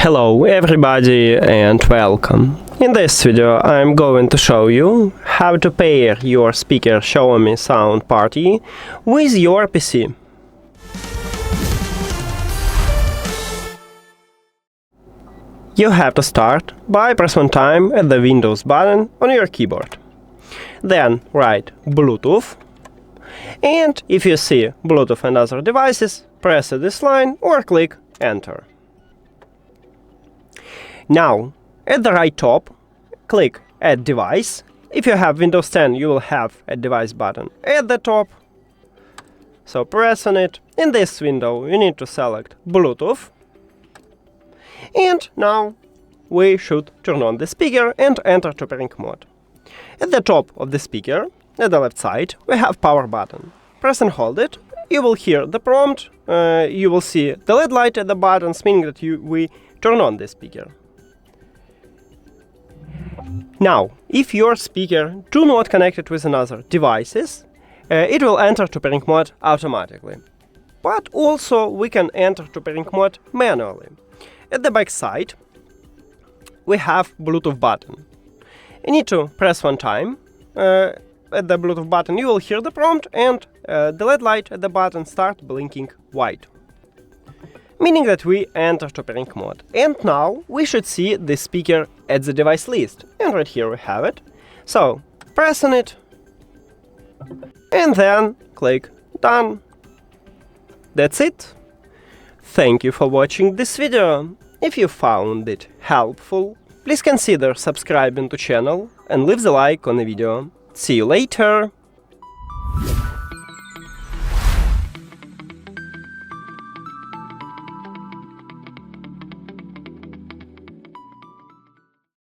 Hello everybody and welcome. In this video I'm going to show you how to pair your speaker XIAOMI Sound Party with your PC. You have to start by press one time at the Windows button on your keyboard. Then write Bluetooth, and if you see Bluetooth and other devices, press this line or click Enter. Now, at the right top, click Add Device. If you have Windows 10, you will have a device button at the top. So press on it. In this window, you need to select Bluetooth. And now we should turn on the speaker and enter to pairing mode. At the top of the speaker, at the left side, we have power button. Press and hold it. You will hear the prompt. You will see the LED light at the buttons, meaning that we turn on the speaker. Now, if your speaker do not connect it with another devices, it will enter to pairing mode automatically. But also we can enter to pairing mode manually. At the back side, we have Bluetooth button. You need to press one time. At the Bluetooth button you will hear the prompt and the LED light at the button start blinking white, meaning that we enter to pairing mode. And now we should see the speaker at the device list. And right here we have it. So press on it and then click Done. That's it. Thank you for watching this video. If you found it helpful, please consider subscribing to channel and leave the like on the video. See you later!